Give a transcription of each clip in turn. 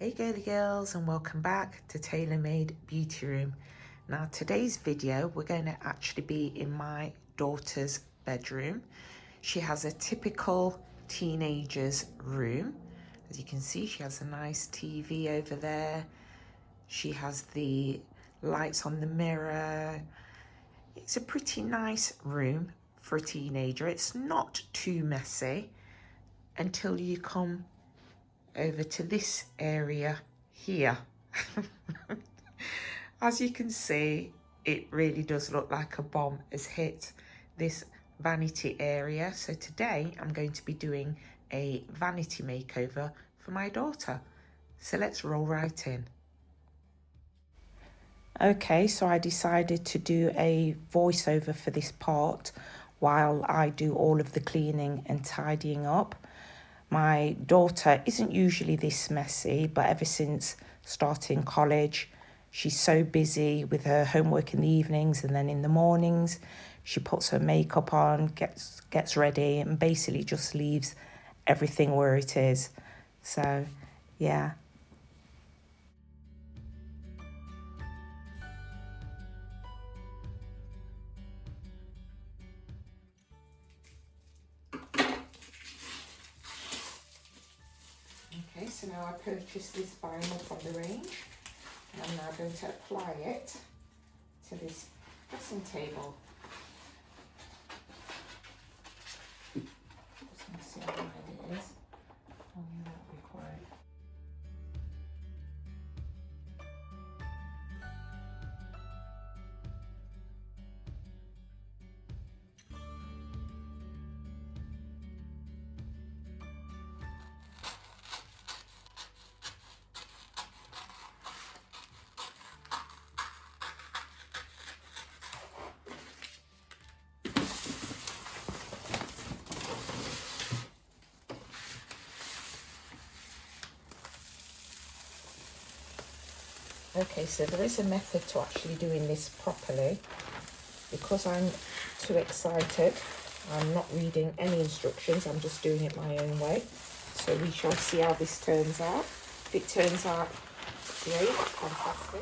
Hey girly girls, and welcome back to Tailor Made Beauty Room. Now today's video we're going to actually be in my daughter's bedroom. She has a typical teenager's room. As you can see, she has a nice TV over there. She has the lights on the mirror. It's a pretty nice room for a teenager. It's not too messy until you come over to this area here. As you can see, it really does look like a bomb has hit this vanity area. So today I'm going to be doing a vanity makeover for my daughter. So let's roll right in. Okay, so I decided to do a voiceover for this part while I do all of the cleaning and tidying up. My daughter isn't usually this messy, but ever since starting college, she's so busy with her homework in the evenings, and then in the mornings, she puts her makeup on, gets ready, and basically just leaves everything where it is. So, yeah. Okay, so now I purchased this vinyl from the range, and I'm now going to apply it to this dressing table. Just going to see how wide it is. Oh yeah, that'll be quite. Okay, so there is a method to actually doing this properly. Because I'm too excited, I'm not reading any instructions, I'm just doing it my own way. So we shall see how this turns out. If it turns out great, fantastic.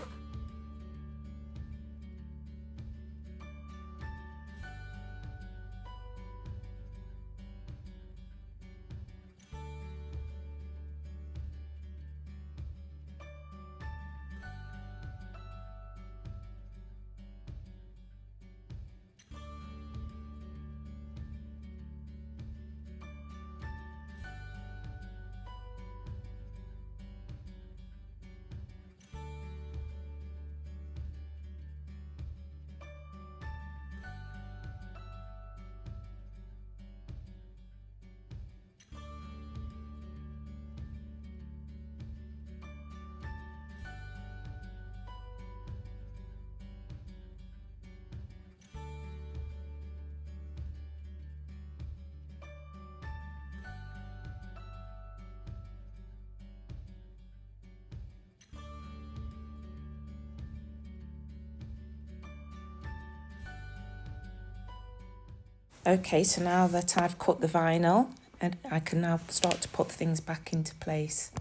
Okay, so now that I've cut the vinyl, and I can now start to put things back into place.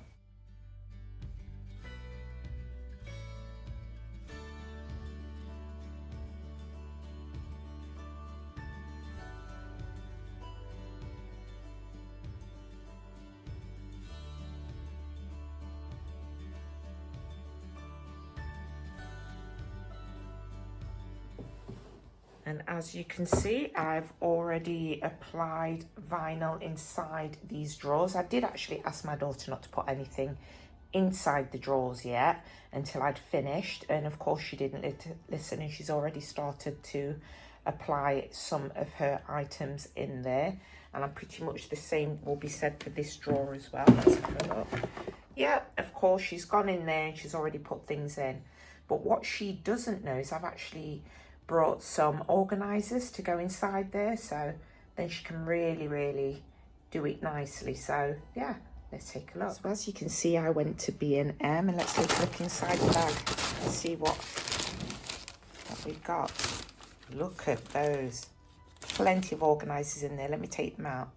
And as you can see, I've already applied vinyl inside these drawers. I did actually ask my daughter not to put anything inside the drawers yet until I'd finished. And of course she didn't listen, and she's already started to apply some of her items in there. And I'm pretty much the same will be said for this drawer as well. Let's have a look. Yeah, of course she's gone in there and she's already put things in. But what she doesn't know is I've actually brought some organisers to go inside there, so then she can really do it nicely. So yeah, let's take a look. So as you can see, I went to B&M, and let's take a look inside the bag and see what we've got. Look at those, plenty of organisers in there. Let me take them out.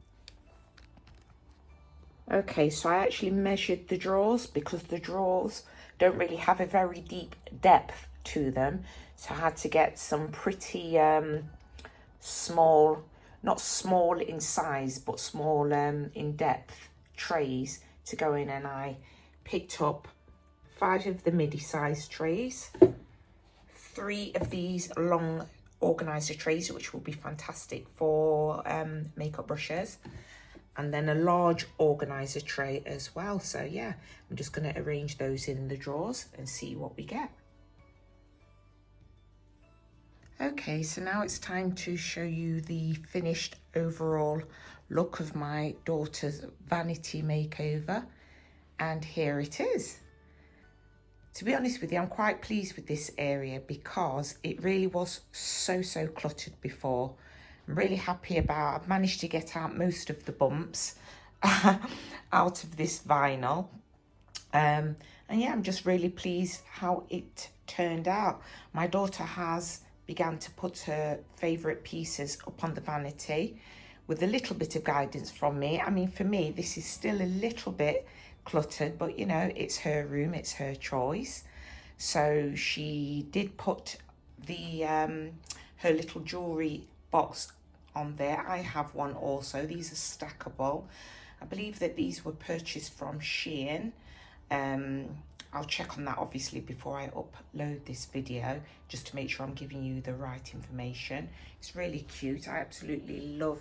Okay, so I actually measured the drawers because the drawers don't really have a very deep depth to them. So I had to get some pretty small, not small in size, but small in depth trays to go in, and I picked up 5 of the midi size trays, 3 of these long organizer trays, which will be fantastic for makeup brushes, and then a large organizer tray as well. So yeah, I'm just going to arrange those in the drawers and see what we get. Okay, so now it's time to show you the finished overall look of my daughter's Vanity makeover, and here it is. To be honest with you, I'm quite pleased with this area because it really was so cluttered before. I'm really happy about, I've managed to get out most of the bumps out of this vinyl. And yeah, I'm just really pleased how it turned out. My daughter has began to put her favourite pieces up on the vanity with a little bit of guidance from me. I mean, for me, this is still a little bit cluttered, but you know, it's her room, it's her choice. So she did put the her little jewellery box on there. I have one also. These are stackable. I believe that these were purchased from SHEIN. I'll check on that obviously before I upload this video, just to make sure I'm giving you the right information. It's really cute. I absolutely love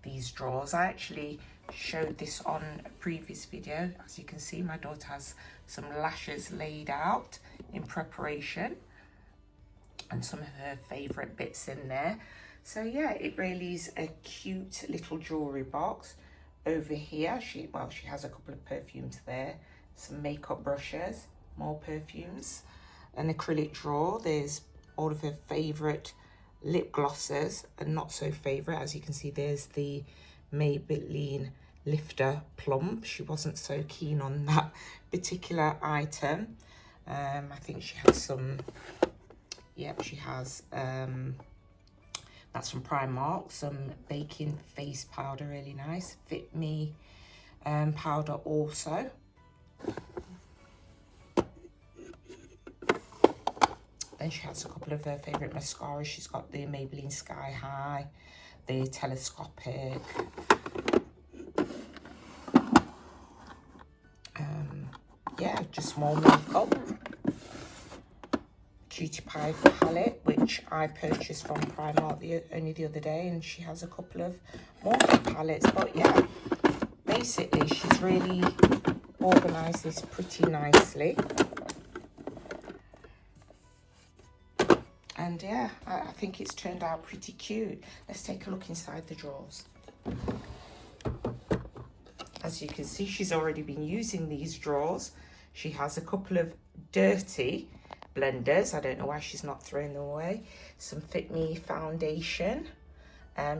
these drawers. I actually showed this on a previous video. As you can see, my daughter has some lashes laid out in preparation and some of her favourite bits in there. So yeah, it really is a cute little jewellery box. Over here, she has a couple of perfumes there, some makeup brushes, more perfumes, an acrylic drawer. There's all of her favourite lip glosses and not so favourite. As you can see, there's the Maybelline Lifter Plump. She wasn't so keen on that particular item. I think she has some, yep, she has, that's from Primark, some baking face powder, really nice. Fit Me powder also. Then she has a couple of her favourite mascaras. She's got the Maybelline Sky High, the Telescopic. Yeah, just more makeup. Cutie Pie palette, which I purchased from Primark only the other day, and she has a couple of more palettes. But yeah, basically she's really organised this pretty nicely. And yeah, I think it's turned out pretty cute. Let's take a look inside the drawers. As you can see, she's already been using these drawers. She has a couple of dirty blenders. I don't know why she's not throwing them away. Some Fit Me foundation.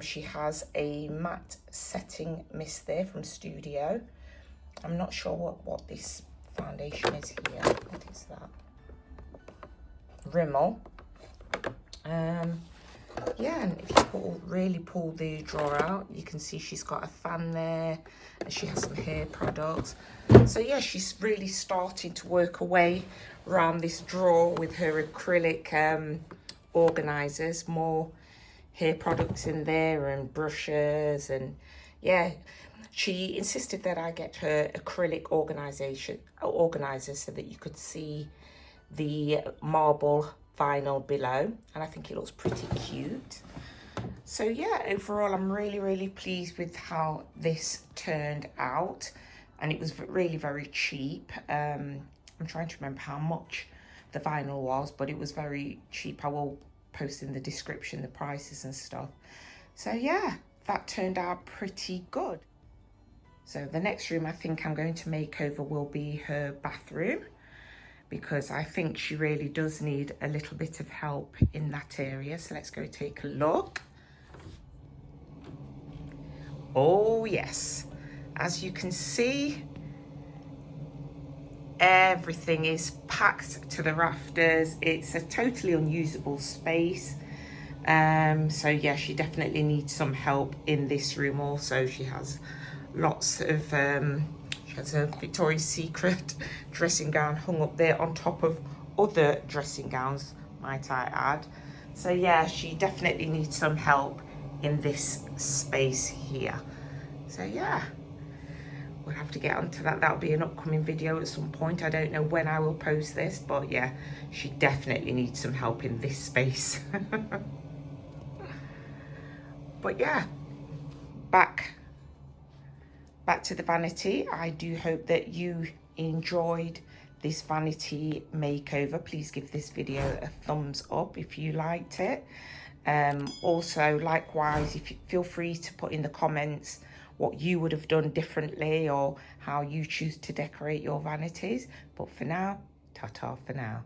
She has a matte setting mist there from Studio. I'm not sure what this foundation is here. What is that? Rimmel. Yeah, and if you really pull the drawer out, you can see she's got a fan there, and she has some hair products. So yeah, she's really starting to work away around this drawer with her acrylic organisers, more hair products in there and brushes. And yeah, she insisted that I get her acrylic organizer so that you could see the marble vinyl below, and I think it looks pretty cute. So yeah, overall I'm really pleased with how this turned out, and it was really very cheap. I'm trying to remember how much the vinyl was, but it was very cheap. I will post in the description the prices and stuff. So yeah, that turned out pretty good. So the next room I think I'm going to make over will be her bathroom, because I think she really does need a little bit of help in that area. So let's go take a look. Oh yes, as you can see, everything is packed to the rafters. It's a totally unusable space. So yeah, she definitely needs some help in this room also. She has lots of She has a Victoria's Secret dressing gown hung up there on top of other dressing gowns, might I add. So yeah, she definitely needs some help in this space here. So yeah, we'll have to get onto that. That'll be an upcoming video at some point. I don't know when I will post this, but yeah, she definitely needs some help in this space. But yeah, back to the vanity. I do hope that you enjoyed this vanity makeover. Please give this video a thumbs up if you liked it. Also, likewise, if you feel free to put in the comments what you would have done differently or how you choose to decorate your vanities. But for now, ta-ta for now.